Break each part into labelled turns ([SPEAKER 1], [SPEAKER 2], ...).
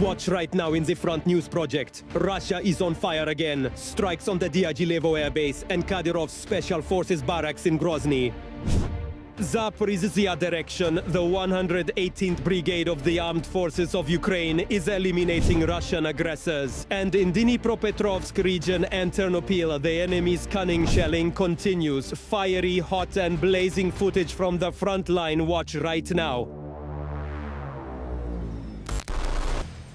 [SPEAKER 1] Watch right now in the Front News project. Russia is on fire again. Strikes on the Dyagilevo airbase and Kadyrov's special forces barracks in Grozny. Zaporozhye direction, the 118th Brigade of the Armed Forces of Ukraine is eliminating Russian aggressors. And in Dnipropetrovsk region and Ternopil, the enemy's cunning shelling continues. Fiery, hot and blazing footage from the front line. Watch right now.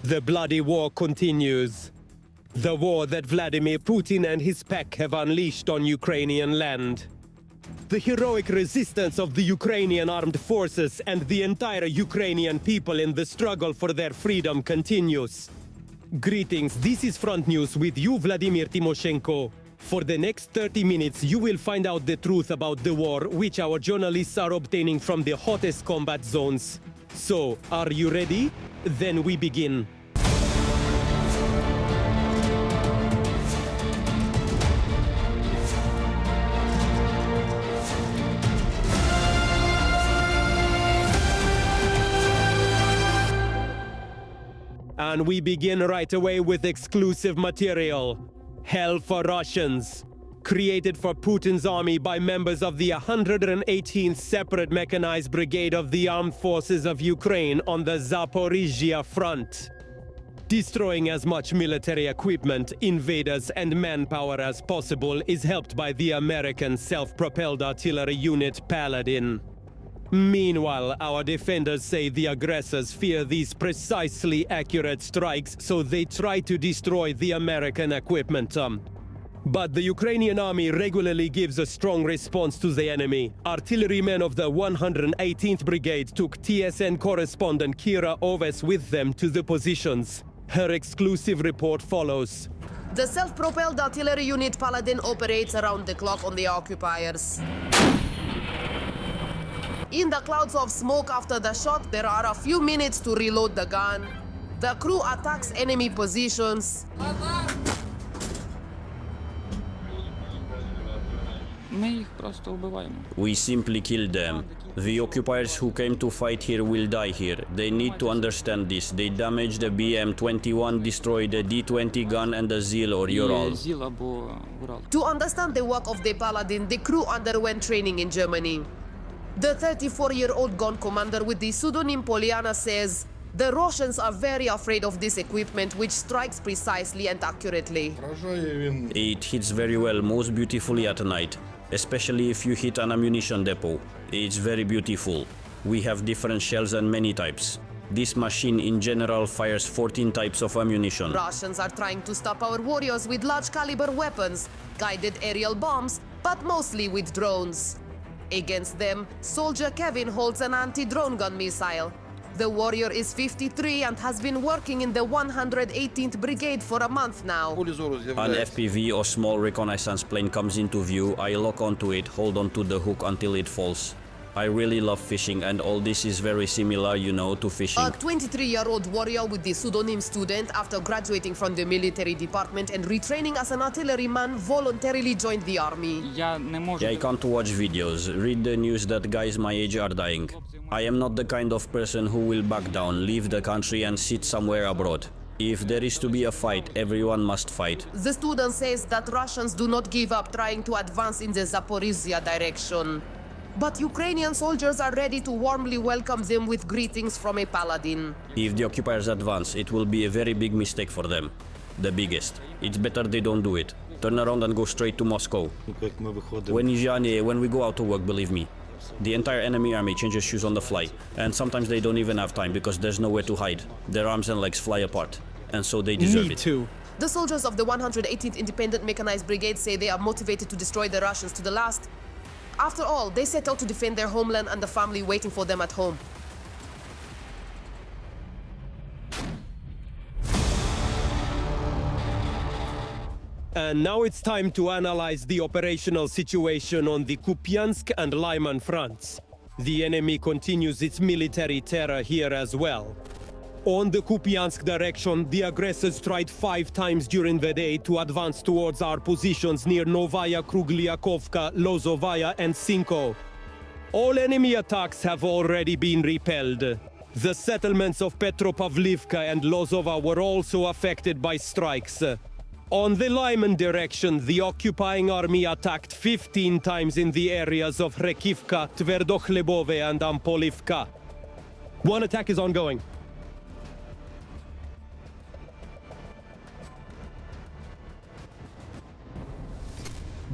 [SPEAKER 1] The bloody war continues. The war that Vladimir Putin and his pack have unleashed on Ukrainian land. The heroic resistance of the Ukrainian armed forces and the entire Ukrainian people in the struggle for their freedom continues. Greetings, this is Front News with you, Vladimir Timoshenko. For the next 30 minutes, you will find out the truth about the war, which our journalists are obtaining from the hottest combat zones. So, are you ready? Then we begin. And we begin right away with exclusive material. Hell for Russians. Created for Putin's army by members of the 118th Separate Mechanized Brigade of the Armed Forces of Ukraine on the Zaporozhye front. Destroying as much military equipment, invaders and manpower as possible is helped by the American self-propelled artillery unit Paladin. Meanwhile, our defenders say the aggressors fear these precisely accurate strikes, so they try to destroy the American equipment. But the Ukrainian army regularly gives a strong response to the enemy. Artillerymen of the 118th Brigade took TSN correspondent Kira Oves with them to the positions. Her exclusive report follows.
[SPEAKER 2] The self-propelled artillery unit Paladin operates around the clock on the occupiers. In the clouds of smoke after the shot, there are a few minutes to reload the gun. The crew attacks enemy positions.
[SPEAKER 3] We simply kill them. The occupiers who came to fight here will die here. They need to understand this. They damaged the BM-21, destroyed the D-20 gun and the ZIL or Ural.
[SPEAKER 2] To understand the work of the Paladin, the crew underwent training in Germany. The 34-year-old gun commander with the pseudonym Poliana says, the Russians are very afraid of this equipment, which strikes precisely and accurately.
[SPEAKER 3] It hits very well, most beautifully at night, especially if you hit an ammunition depot. It's very beautiful. We have different shells and many types. This machine in general fires 14 types of ammunition.
[SPEAKER 2] Russians are trying to stop our warriors with large caliber weapons, guided aerial bombs, but mostly with drones. Against them, soldier Kevin holds an anti-drone gun missile. The warrior is 53 and has been working in the 118th Brigade for a month now.
[SPEAKER 3] An FPV or small reconnaissance plane comes into view, I lock onto it, hold onto the hook until it falls. I really love fishing and all this is very similar, you know, to fishing.
[SPEAKER 2] A 23-year-old warrior with the pseudonym student, after graduating from the military department and retraining as an artilleryman, voluntarily joined the army.
[SPEAKER 3] I can't watch videos, read the news that guys my age are dying. I am not the kind of person who will back down, leave the country and sit somewhere abroad. If there is to be a fight, everyone must fight.
[SPEAKER 2] The student says that Russians do not give up trying to advance in the Zaporozhye direction. But Ukrainian soldiers are ready to warmly welcome them with greetings from a Paladin.
[SPEAKER 3] If the occupiers advance, it will be a very big mistake for them. The biggest. It's better they don't do it. Turn around and go straight to Moscow. When we go out to work, believe me. The entire enemy army changes shoes on the fly. And sometimes they don't even have time because there's nowhere to hide. Their arms and legs fly apart. And so they deserve it.
[SPEAKER 1] Too.
[SPEAKER 2] The soldiers of the 118th Independent Mechanized Brigade say they are motivated to destroy the Russians to the last. After all, they set out to defend their homeland and the family waiting for them at home.
[SPEAKER 1] And now it's time to analyze the operational situation on the Kupiansk and Lyman fronts. The enemy continues its military terror here as well. On the Kupiansk direction, the aggressors tried 5 times during the day to advance towards our positions near Novaya Krugliakovka, Lozovaya and Sinko. All enemy attacks have already been repelled. The settlements of Petropavlivka and Lozova were also affected by strikes. On the Lyman direction, the occupying army attacked 15 times in the areas of Verkhivka, Tverdohlebove and Ampolivka. One attack is ongoing.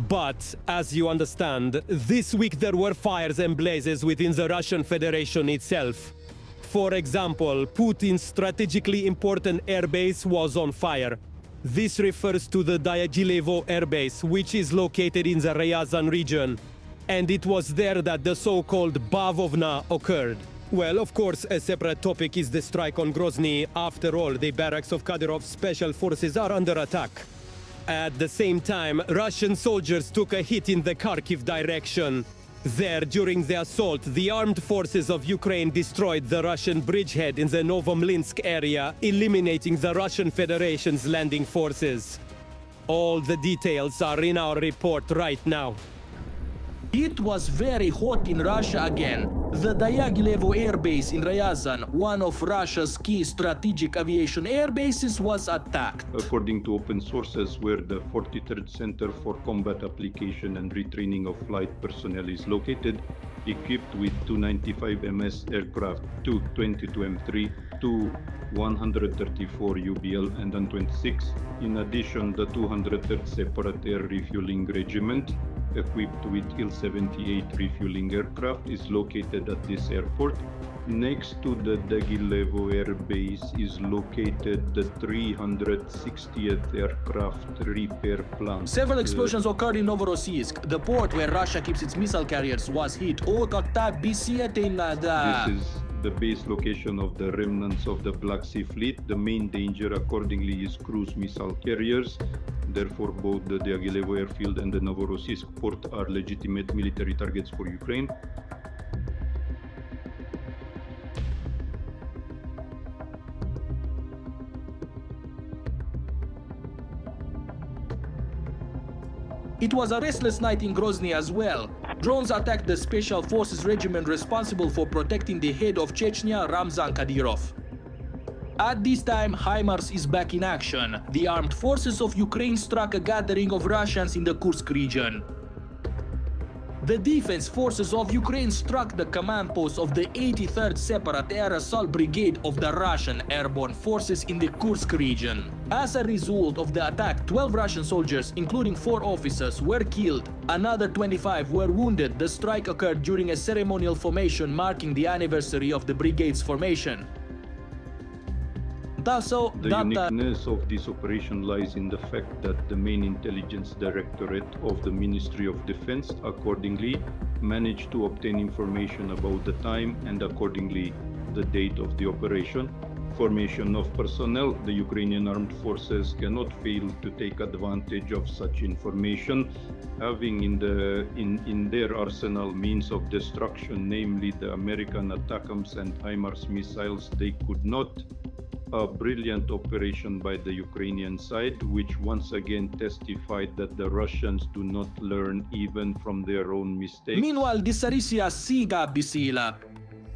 [SPEAKER 1] But, as you understand, this week there were fires and blazes within the Russian Federation itself. For example, Putin's strategically important airbase was on fire. This refers to the Dyagilevo airbase, which is located in the Ryazan region. And it was there that the so-called Bavovna occurred. Well, of course, a separate topic is the strike on Grozny. After all, the barracks of Kadyrov's special forces are under attack. At the same time, Russian soldiers took a hit in the Kharkiv direction. There, during the assault, the armed forces of Ukraine destroyed the Russian bridgehead in the Novomlinsk area, eliminating the Russian Federation's landing forces. All the details are in our report right now.
[SPEAKER 4] It was very hot in Russia again. The Dyagilevo air base in Ryazan, one of Russia's key strategic aviation air bases, was attacked.
[SPEAKER 5] According to open sources, where the 43rd Center for Combat Application and Retraining of Flight Personnel is located, equipped with 295 MS aircraft, 222 M3, 134 UBL and An-26. In addition, the 203rd Separate Air Refueling Regiment, equipped with Il-78 refueling aircraft, is located at this airport. Next to the Dyagilevo air base is located the 360th aircraft repair plant.
[SPEAKER 4] Several explosions occurred in Novorossiysk. The port where Russia keeps its missile carriers was hit.
[SPEAKER 5] This is the base location of the remnants of the Black Sea Fleet. The main danger accordingly is cruise missile carriers. Therefore, both the Dyagilevo airfield and the Novorossiysk port are legitimate military targets for Ukraine.
[SPEAKER 4] It was a restless night in Grozny as well. Drones attacked the Special Forces regiment responsible for protecting the head of Chechnya, Ramzan Kadyrov. At this time, HIMARS is back in action. The armed forces of Ukraine struck a gathering of Russians in the Kursk region. The defense forces of Ukraine struck the command post of the 83rd Separate Air Assault Brigade of the Russian Airborne Forces in the Kursk region. As a result of the attack, 12 Russian soldiers, including 4 officers, were killed. Another 25 were wounded. The strike occurred during a ceremonial formation marking the anniversary of the brigade's formation.
[SPEAKER 5] The uniqueness of this operation lies in the fact that the main intelligence directorate of the Ministry of Defense accordingly managed to obtain information about the time and accordingly the date of the operation. Formation of personnel, the Ukrainian armed forces cannot fail to take advantage of such information, having in their arsenal means of destruction, namely the American ATACMS and HIMARS missiles. They could not. A brilliant operation by the Ukrainian side, which once again testified that the Russians do not learn even from their own mistakes.
[SPEAKER 4] Meanwhile,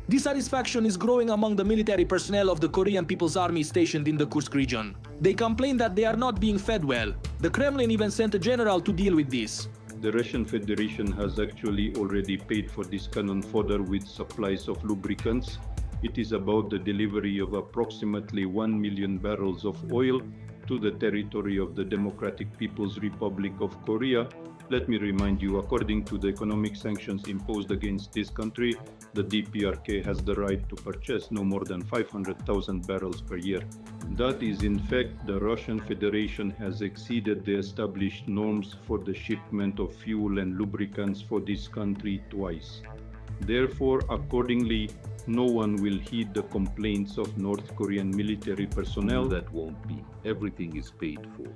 [SPEAKER 4] dissatisfaction is growing among the military personnel of the Korean People's Army stationed in the Kursk region. They complain that they are not being fed well. The Kremlin even sent a general to deal with this.
[SPEAKER 5] The Russian Federation has actually already paid for this cannon fodder with supplies of lubricants. It is about the delivery of approximately 1 million barrels of oil to the territory of the Democratic People's Republic of Korea. Let me remind you, according to the economic sanctions imposed against this country, the DPRK has the right to purchase no more than 500,000 barrels per year. That is, in fact, the Russian Federation has exceeded the established norms for the shipment of fuel and lubricants for this country twice. Therefore, accordingly, no one will heed the complaints of North Korean military personnel.
[SPEAKER 6] That won't be. Everything is paid for.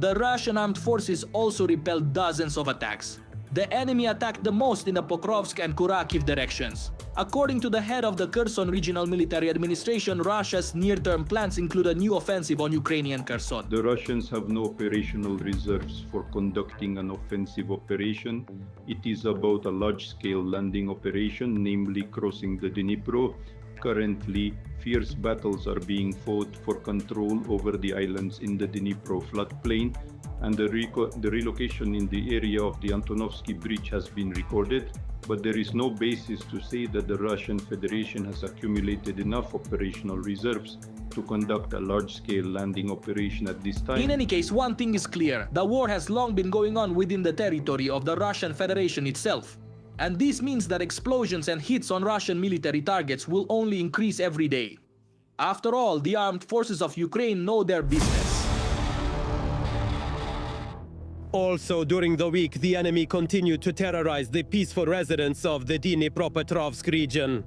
[SPEAKER 4] The Russian armed forces also repelled dozens of attacks. The enemy attacked the most in the Pokrovsk and Kharkiv directions. According to the head of the Kherson Regional Military Administration, Russia's near-term plans include a new offensive on Ukrainian Kherson.
[SPEAKER 5] The Russians have no operational reserves for conducting an offensive operation. It is about a large-scale landing operation, namely crossing the Dnipro, Currently, fierce battles are being fought for control over the islands in the Dnipro floodplain, and the relocation in the area of the Antonovsky Bridge has been recorded, but there is no basis to say that the Russian Federation has accumulated enough operational reserves to conduct a large-scale landing operation at this time.
[SPEAKER 4] In any case, one thing is clear. The war has long been going on within the territory of the Russian Federation itself. And this means that explosions and hits on Russian military targets will only increase every day. After all, the armed forces of Ukraine know their business.
[SPEAKER 1] Also, during the week, the enemy continued to terrorize the peaceful residents of the Dnipropetrovsk region.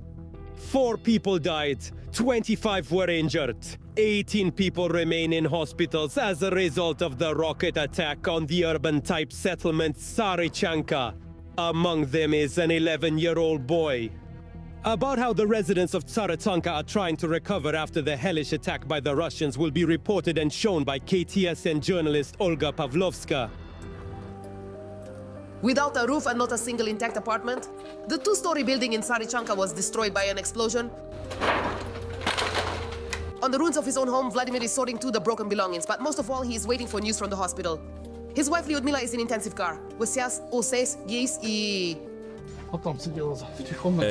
[SPEAKER 1] 4 people died, 25 were injured. 18 people remain in hospitals as a result of the rocket attack on the urban-type settlement Sarichanka. Among them is an 11-year-old boy. About how the residents of Tsarichanka are trying to recover after the hellish attack by the Russians will be reported and shown by KTSN journalist Olga Pavlovska.
[SPEAKER 2] Without a roof and not a single intact apartment, the 2-story building in Sarichanka was destroyed by an explosion. On the ruins of his own home, Vladimir is sorting through the broken belongings, but most of all, he is waiting for news from the hospital. His wife Lyudmila is in intensive care.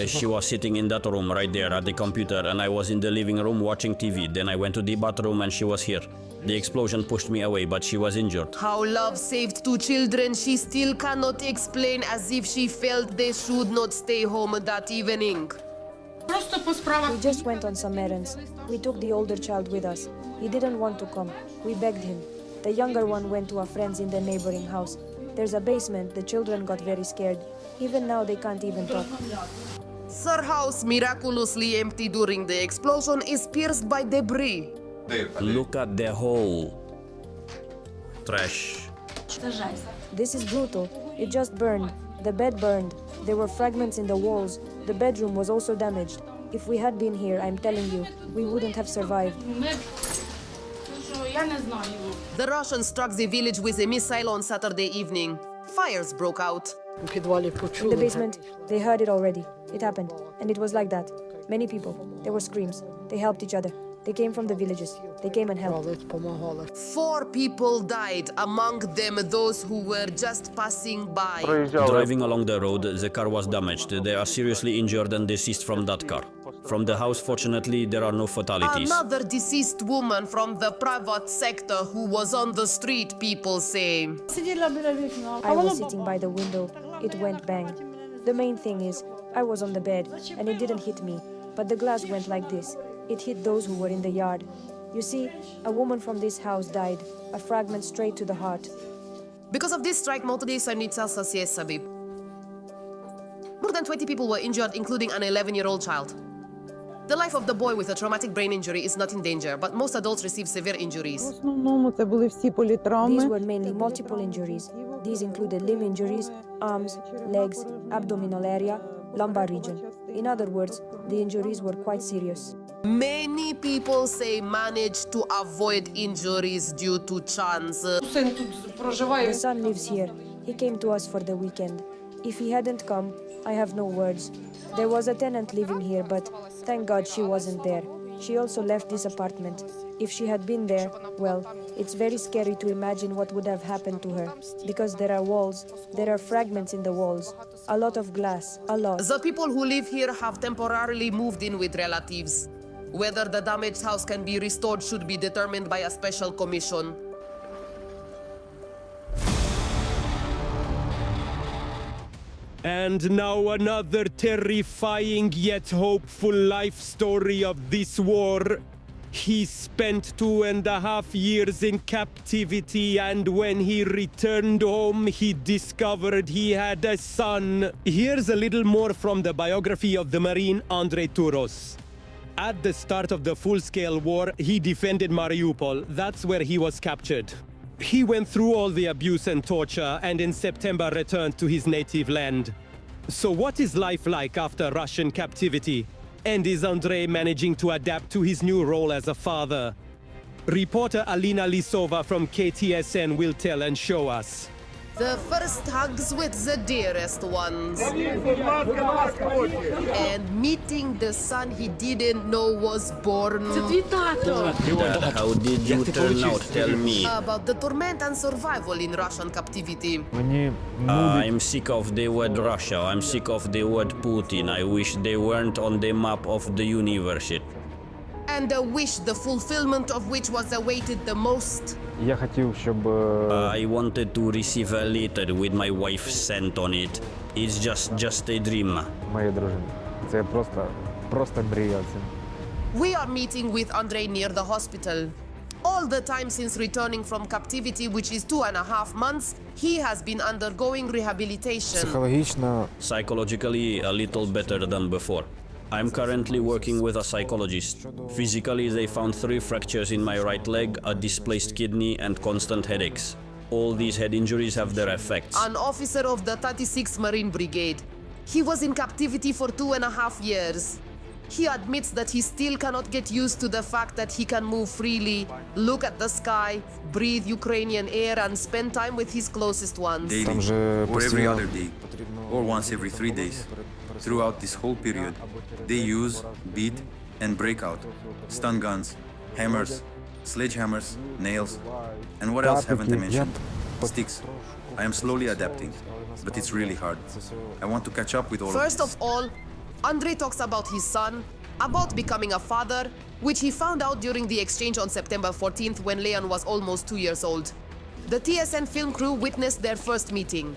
[SPEAKER 3] She was sitting in that room right there at the computer, and I was in the living room watching TV. Then I went to the bathroom and she was here. The explosion pushed me away, but she was injured.
[SPEAKER 2] How love saved 2 children, she still cannot explain, as if she felt they should not stay home that evening.
[SPEAKER 7] We just went on some errands. We took the older child with us. He didn't want to come. We begged him. The younger one went to a friend's in the neighboring house. There's a basement. The children got very scared. Even now they can't even talk.
[SPEAKER 2] Her house, miraculously empty during the explosion, is pierced by debris.
[SPEAKER 3] Look at the hole. Trash.
[SPEAKER 7] This is brutal. It just burned. The bed burned. There were fragments in the walls. The bedroom was also damaged. If we had been here, I'm telling you, we wouldn't have survived.
[SPEAKER 2] The Russians struck the village with a missile on Saturday evening. Fires broke out.
[SPEAKER 7] In the basement, they heard it already. It happened. And it was like that. Many people. There were screams. They helped each other. They came from the villages. They came and helped.
[SPEAKER 2] 4 people died, among them those who were just passing by.
[SPEAKER 3] Driving along the road, the car was damaged. They are seriously injured and deceased from that car. From the house, fortunately, there are no fatalities.
[SPEAKER 2] Another deceased woman from the private sector who was on the street, people say.
[SPEAKER 7] I was sitting by the window. It went bang. The main thing is, I was on the bed, and it didn't hit me. But the glass went like this. It hit those who were in the yard. You see, a woman from this house died, a fragment straight to the heart.
[SPEAKER 2] Because of this strike, More than 20 people were injured, including an 11-year-old child. The life of the boy with a traumatic brain injury is not in danger, but most adults receive severe injuries.
[SPEAKER 7] These were mainly multiple injuries. These included limb injuries, arms, legs, abdominal area, lumbar region. In other words, the injuries were quite serious.
[SPEAKER 2] Many people say managed to avoid injuries due to chance.
[SPEAKER 7] The son lives here. He came to us for the weekend. If he hadn't come, I have no words. There was a tenant living here, but thank God she wasn't there. She also left this apartment. If she had been there, well, it's very scary to imagine what would have happened to her. Because there are walls, there are fragments in the walls, a lot of glass, a lot.
[SPEAKER 2] The people who live here have temporarily moved in with relatives. Whether the damaged house can be restored should be determined by a special commission.
[SPEAKER 1] And now another terrifying yet hopeful life story of this war. He spent 2.5 years in captivity, and when he returned home, he discovered he had a son. Here's a little more from the biography of the Marine Andrei Turos. At the start of the full-scale war, he defended Mariupol. That's where he was captured. He went through all the abuse and torture, and in September returned to his native land. So what is life like after Russian captivity? And is Andrei managing to adapt to his new role as a father? Reporter Alina Lisova from KTSN will tell and show us.
[SPEAKER 2] The first hugs with the dearest ones. And meeting the son he didn't know was born.
[SPEAKER 3] Dad, how did you turn out? Tell me.
[SPEAKER 2] About the torment and survival in Russian captivity.
[SPEAKER 3] I'm sick of the word Russia. I'm sick of the word Putin. I wish they weren't on the map of the universe.
[SPEAKER 2] And a wish the fulfillment of which was awaited the most.
[SPEAKER 8] Я хотів, щоб
[SPEAKER 3] I wanted to receive a letter with my wife sent on it. It's just a dream.
[SPEAKER 8] моя дружина. Це просто мрія.
[SPEAKER 2] We are meeting with Andrei near the hospital. All the time since returning from captivity, which is 2.5 months, he has been undergoing rehabilitation.
[SPEAKER 8] Психологічно
[SPEAKER 3] Psychologically, a little better than before. I'm currently working with a psychologist. Physically, they found 3 fractures in my right leg, a displaced kidney, and constant headaches. All these head injuries have their effects.
[SPEAKER 2] An officer of the 36th Marine Brigade. He was in captivity for 2.5 years. He admits that he still cannot get used to the fact that he can move freely, look at the sky, breathe Ukrainian air, and spend time with his closest ones.
[SPEAKER 8] там
[SPEAKER 9] Daily,
[SPEAKER 8] же
[SPEAKER 9] or every
[SPEAKER 8] постійно
[SPEAKER 9] other day, or once every 3 days. Throughout this whole period, they use, beat, and break out stun guns, hammers, sledgehammers, nails, and what else haven't I mentioned? Sticks. I am slowly adapting, but it's really hard. I want to catch up with all
[SPEAKER 2] First
[SPEAKER 9] of
[SPEAKER 2] of
[SPEAKER 9] this.
[SPEAKER 2] all, Andrei talks about his son, about becoming a father, which he found out during the exchange on September 14th when Leon was almost 2 years old. The TSN film crew witnessed their first meeting.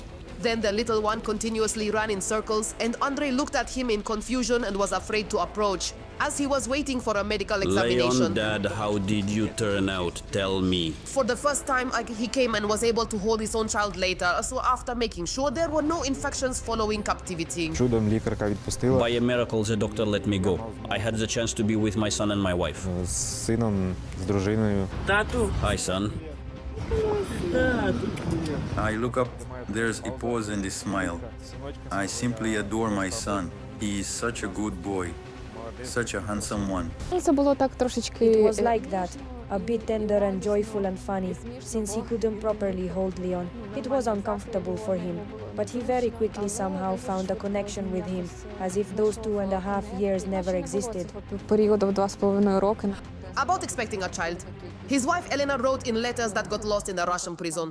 [SPEAKER 2] Then the little one continuously ran in circles, and Andrei looked at him in confusion and was afraid to approach, as he was waiting for a medical examination.
[SPEAKER 3] Leon, Dad, how did you turn out? Tell me.
[SPEAKER 2] For the first time, he came and was able to hold his own child later, so after making sure there were no infections following captivity.
[SPEAKER 8] чудом лікарка відпустила
[SPEAKER 3] By a miracle, the doctor let me go. I had the chance to be with my son and my wife.
[SPEAKER 8] з сином, з дружиною.
[SPEAKER 3] Hi, son.
[SPEAKER 9] I look up, there's a pause and a smile. I simply adore my son. He is such a good boy, such a handsome one.
[SPEAKER 10] Це було так
[SPEAKER 7] It
[SPEAKER 10] трошечки
[SPEAKER 7] was like that, a bit tender and joyful and funny, since he couldn't properly hold Leon. It was uncomfortable for him, but he very quickly somehow found a connection with him, as if those 2.5 years never existed.
[SPEAKER 10] періоду в 2,5 роки.
[SPEAKER 2] About expecting a child, his wife Elena wrote in letters that got lost in the Russian prison.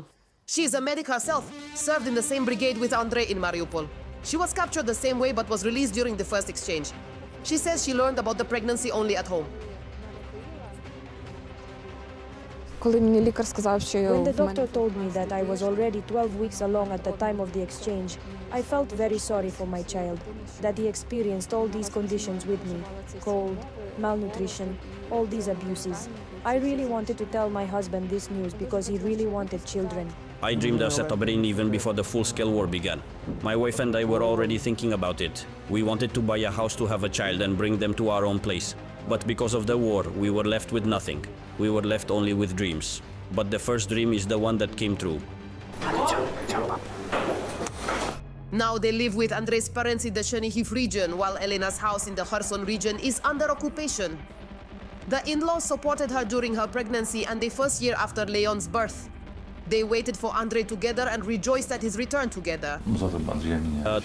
[SPEAKER 2] She is a medic herself, served in the same brigade with Andrei in Mariupol. She was captured the same way but was released during the first exchange. She says she learned about the pregnancy only at home.
[SPEAKER 10] Коли мені лікар сказав, що
[SPEAKER 7] When the
[SPEAKER 10] в мене
[SPEAKER 7] doctor told me that I was already 12 weeks along at the time of the exchange, I felt very sorry for my child, that he experienced all these conditions with me, cold, malnutrition, all these abuses. I really wanted to tell my husband this news because he really wanted children.
[SPEAKER 3] I dreamed of submarine even before the full-scale war began. My wife and I were already thinking about it. We wanted to buy a house to have a child and bring them to our own place. But because of the war, we were left with nothing. We were left only with dreams. But the first dream is the one that came true.
[SPEAKER 2] Now they live with Andrei's parents in the Chernihiv region, while Elena's house in the Kherson region is under occupation. The in-laws supported her during her pregnancy and the first year after Leon's birth. They waited for Andrei together and rejoiced at his return together.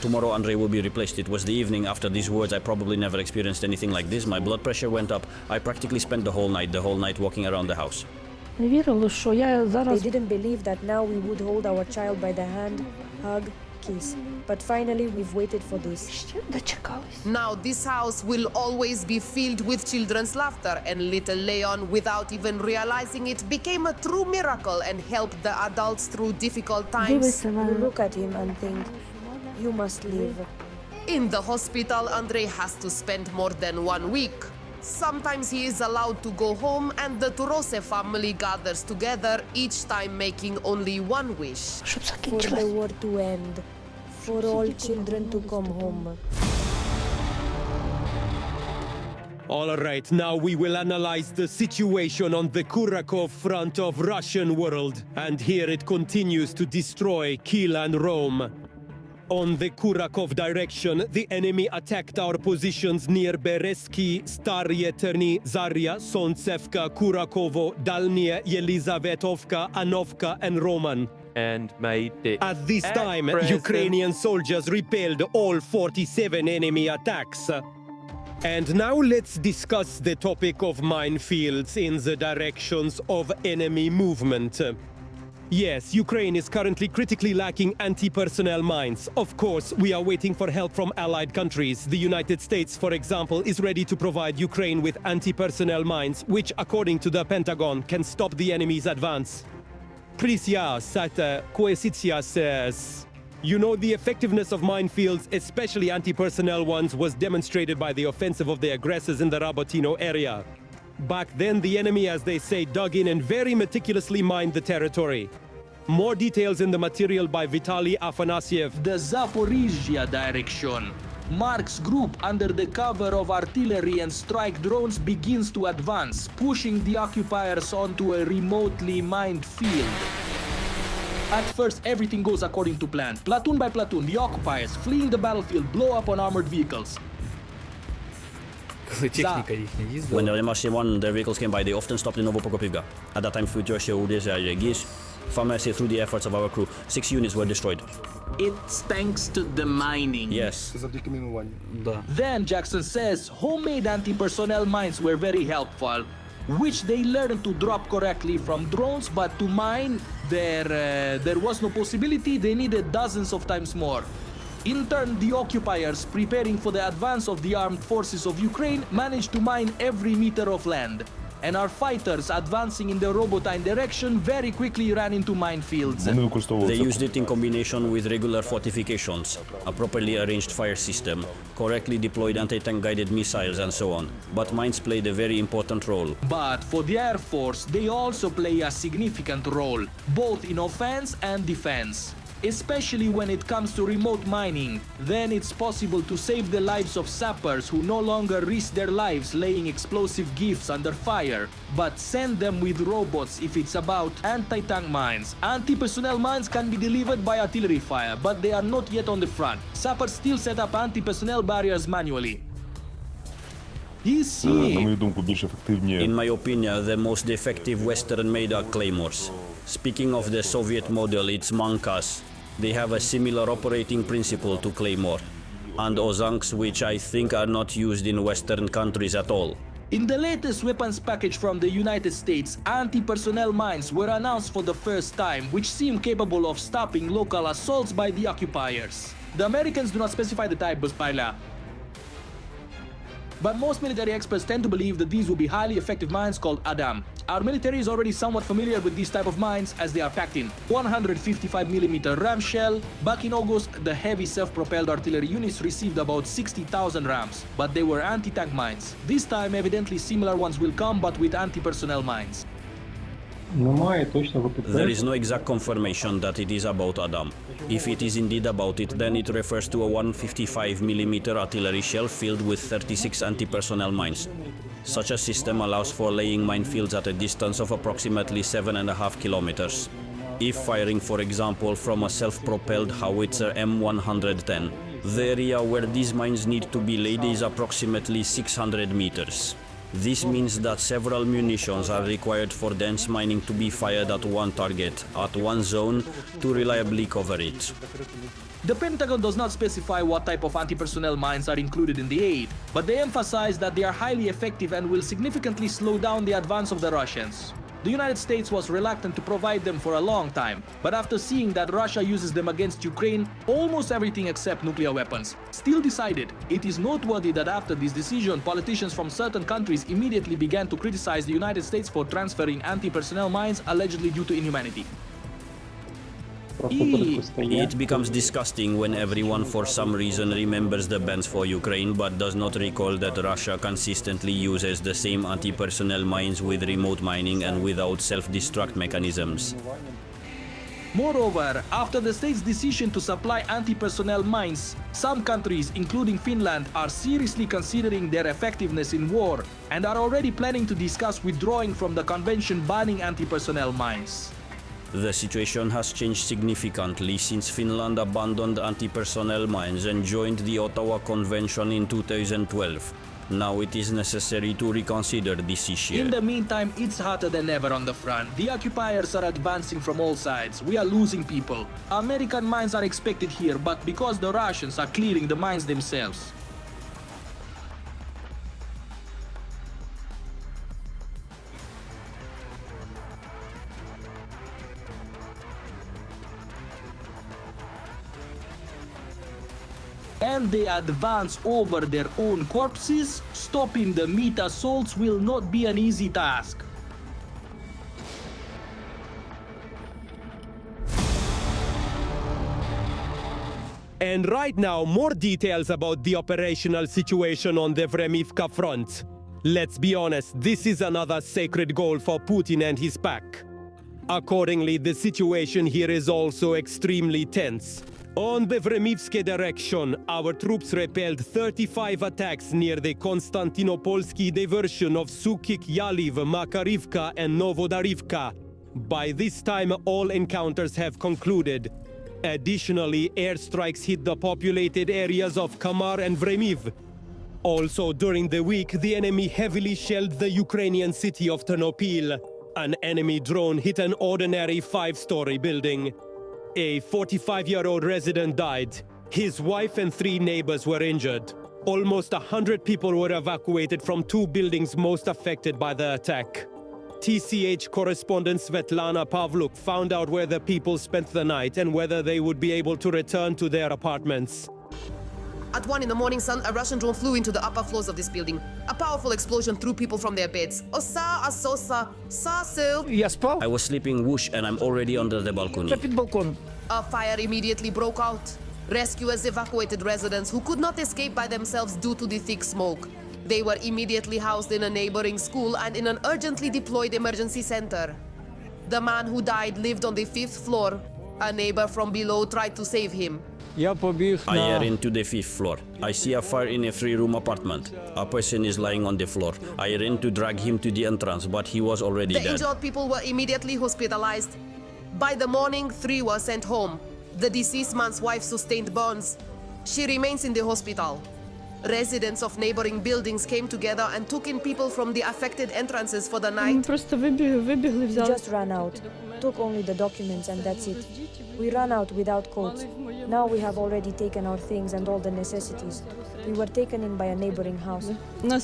[SPEAKER 3] Tomorrow Andrei will be replaced. It was the evening after these words. I probably never experienced anything like this. My blood pressure went up. I practically spent the whole night walking around the house.
[SPEAKER 11] Не вірили, що я
[SPEAKER 7] They
[SPEAKER 11] зараз
[SPEAKER 7] didn't believe that now we would hold our child by the hand, hug, kiss. But finally, we've waited for this.
[SPEAKER 11] ще дочекались.
[SPEAKER 2] Now this house will always be filled with children's laughter, and little Leon, without even realizing it, became a true miracle and helped the adults through difficult times.
[SPEAKER 11] Дивися
[SPEAKER 7] You
[SPEAKER 11] на
[SPEAKER 7] look at him and think, you must live.
[SPEAKER 2] In the hospital, Andrei has to spend more than 1 week. Sometimes he is allowed to go home, and the Turose family gathers together, each time making only one wish.
[SPEAKER 11] щоб
[SPEAKER 7] For
[SPEAKER 11] закінчилось.
[SPEAKER 7] the war to end, for all children to come home.
[SPEAKER 1] All right, now we will analyze the situation on the Kurakov front of Russian world. And here it continues to destroy, kill and roam. On the Kurakov direction, the enemy attacked our positions near Berezki, Starye Terny, Zarya, Sontsevka, Kurakovo, Dalnie, Yelizavetovka, Anovka and Roman.
[SPEAKER 12] and made it.
[SPEAKER 1] At this
[SPEAKER 12] At
[SPEAKER 1] time,
[SPEAKER 12] present-
[SPEAKER 1] Ukrainian soldiers repelled all 47 enemy attacks. And now let's discuss the topic of minefields in the directions of enemy movement. Yes, Ukraine is currently critically lacking anti-personnel mines. Of course, we are waiting for help from allied countries. The United States, for example, is ready to provide Ukraine with anti-personnel mines, which, according to the Pentagon, can stop the enemy's advance. Prisia Sata Koesitia says, you know, the effectiveness of minefields, especially anti-personnel ones, was demonstrated by the offensive of the aggressors in the Rabotino area. Back then, the enemy, as they say, dug in and very meticulously mined the territory. More details in the material by Vitaly Afanasyev.
[SPEAKER 4] The Zaporozhye direction. Mark's group, under the cover of artillery and strike drones, begins to advance, pushing the occupiers onto a remotely mined field. At first, everything goes according to plan. Platoon by platoon, the occupiers, fleeing the battlefield, blow up on armored vehicles.
[SPEAKER 3] When the HIMARS 1, their vehicles came by, they often stopped in Novoprokopivka. At that time, through the efforts of our crew, 6 units were destroyed.
[SPEAKER 4] It's thanks to the mining.
[SPEAKER 3] Yes.
[SPEAKER 4] Then Jackson says homemade anti-personnel mines were very helpful, which they learned to drop correctly from drones, but to mine, there was no possibility. They needed dozens of times more. In turn, the occupiers, preparing for the advance of the armed forces of Ukraine, managed to mine every meter of land. And our fighters, advancing in the Robotine direction, very quickly ran into minefields.
[SPEAKER 3] They used it in combination with regular fortifications, a properly arranged fire system, correctly deployed anti-tank guided missiles and so on. But mines played a very important role.
[SPEAKER 4] But for the Air Force, they also play a significant role, both in offense and defense. Especially when it comes to remote mining, then it's possible to save the lives of sappers who no longer risk their lives laying explosive gifts under fire, but send them with robots if it's about anti-tank mines. Anti-personnel mines can be delivered by artillery fire, but they are not yet on the front. Sappers still set up anti-personnel barriers manually.
[SPEAKER 3] In my opinion, the most effective Western-made are claymores. Speaking of the Soviet model, it's Mankas. They have a similar operating principle to claymore. And Ozanks, which I think are not used in Western countries at all.
[SPEAKER 4] In the latest weapons package from the United States, anti-personnel mines were announced for the first time, which seem capable of stopping local assaults by the occupiers. The Americans do not specify the type, but most military experts tend to believe that these will be highly effective mines called Adam. Our military is already somewhat familiar with these type of mines as they are packed in 155mm ram shell. Back in August, the heavy self-propelled artillery units received about 60,000 rams, but they were anti-tank mines. This time, evidently similar ones will come, but with anti-personnel mines.
[SPEAKER 3] There is no exact confirmation that it is about Adam. If it is indeed about it, then it refers to a 155mm artillery shell filled with 36 anti-personnel mines. Such a system allows for laying minefields at a distance of approximately 7.5 kilometers. If firing, for example, from a self-propelled howitzer M110, the area where these mines need to be laid is approximately 600 meters. This means that several munitions are required for dense mining to be fired at one target, at one zone, to reliably cover it.
[SPEAKER 4] The Pentagon does not specify what type of anti-personnel mines are included in the aid, but they emphasize that they are highly effective and will significantly slow down the advance of the Russians. The United States was reluctant to provide them for a long time, but after seeing that Russia uses them against Ukraine, almost everything except nuclear weapons, still decided. It is noteworthy that after this decision, politicians from certain countries immediately began to criticize the United States for transferring anti-personnel mines allegedly due to inhumanity.
[SPEAKER 3] It becomes disgusting when everyone for some reason remembers the bans for Ukraine but does not recall that Russia consistently uses the same anti-personnel mines with remote mining and without self-destruct mechanisms.
[SPEAKER 4] Moreover, after the state's decision to supply anti-personnel mines, some countries, including Finland, are seriously considering their effectiveness in war and are already planning to discuss withdrawing from the convention banning anti-personnel mines.
[SPEAKER 3] The situation has changed significantly since Finland abandoned anti-personnel mines and joined the Ottawa Convention in 2012. Now it is necessary to reconsider this issue.
[SPEAKER 4] In the meantime, it's hotter than ever on the front. The occupiers are advancing from all sides. We are losing people. American mines are expected here, but because the Russians are clearing the mines themselves. And they advance over their own corpses. Stopping the meat assaults will not be an easy task.
[SPEAKER 1] And right now, more details about the operational situation on the Vremivka front. Let's be honest, this is another sacred goal for Putin and his pack. Accordingly, the situation here is also extremely tense. On the Vremivske direction, our troops repelled 35 attacks near the Konstantinopolsky diversion of Sukik, Yaliv, Makarivka and Novodarivka. By this time, all encounters have concluded. Additionally, airstrikes hit the populated areas of Kamar and Vremiv. Also, during the week, the enemy heavily shelled the Ukrainian city of Ternopil. An enemy drone hit an ordinary 5-story building. A 45-year-old resident died. His wife and 3 neighbors were injured. Almost 100 people were evacuated from 2 buildings most affected by the attack. TCH correspondent Svetlana Pavluk found out where the people spent the night and whether they would be able to return to their apartments.
[SPEAKER 2] At 1 in the morning sun, a Russian drone flew into the upper floors of this building. A powerful explosion threw people from their beds. Osa, asosa, sasil.
[SPEAKER 3] I was sleeping whoosh and I'm already under the balcony.
[SPEAKER 2] A fire immediately broke out. Rescuers evacuated residents who could not escape by themselves due to the thick smoke. They were immediately housed in a neighboring school and in an urgently deployed emergency center. The man who died lived on the 5th floor. A neighbor from below tried to save him.
[SPEAKER 3] I ran to the 5th floor. I see a fire in a 3-room apartment. A person is lying on the floor. I ran to drag him to the entrance, but he was already
[SPEAKER 2] The
[SPEAKER 3] dead.
[SPEAKER 2] injured people were immediately hospitalized. By the morning, 3 were sent home. The deceased man's wife sustained burns. She remains in the hospital. Residents of neighboring buildings came together and took in people from the affected entrances for the night.
[SPEAKER 7] We just ran out, took only the documents and that's it. We ran out without coats. Now we have already taken our things and all the necessities. We were taken in by a neighboring house.
[SPEAKER 2] A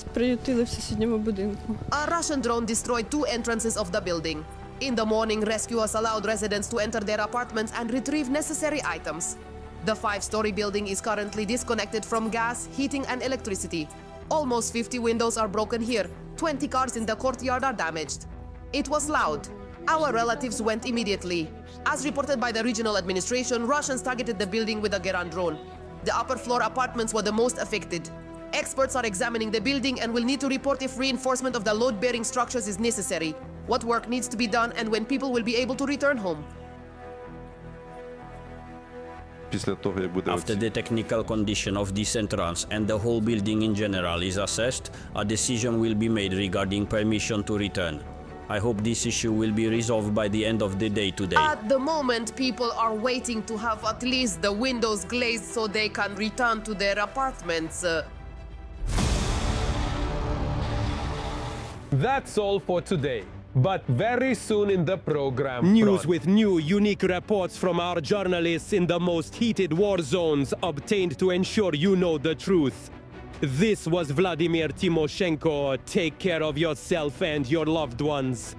[SPEAKER 2] Russian drone destroyed 2 entrances of the building. In the morning, rescuers allowed residents to enter their apartments and retrieve necessary items. The 5-story building is currently disconnected from gas, heating and electricity. Almost 50 windows are broken here. 20 cars in the courtyard are damaged. It was loud. Our relatives went immediately. As reported by the regional administration, Russians targeted the building with a Geran drone. The upper floor apartments were the most affected. Experts are examining the building and will need to report if reinforcement of the load-bearing structures is necessary, what work needs to be done, and when people will be able to return home.
[SPEAKER 3] After the technical condition of this entrance and the whole building in general is assessed, a decision will be made regarding permission to return. I hope this issue will be resolved by the end of the day today.
[SPEAKER 2] At the moment, people are waiting to have at least the windows glazed so they can return to their apartments.
[SPEAKER 1] That's all for today. But very soon in the program, news with new unique reports from our journalists in the most heated war zones obtained to ensure you know the truth. This was Vladimir Timoshenko. Take care of yourself and your loved ones.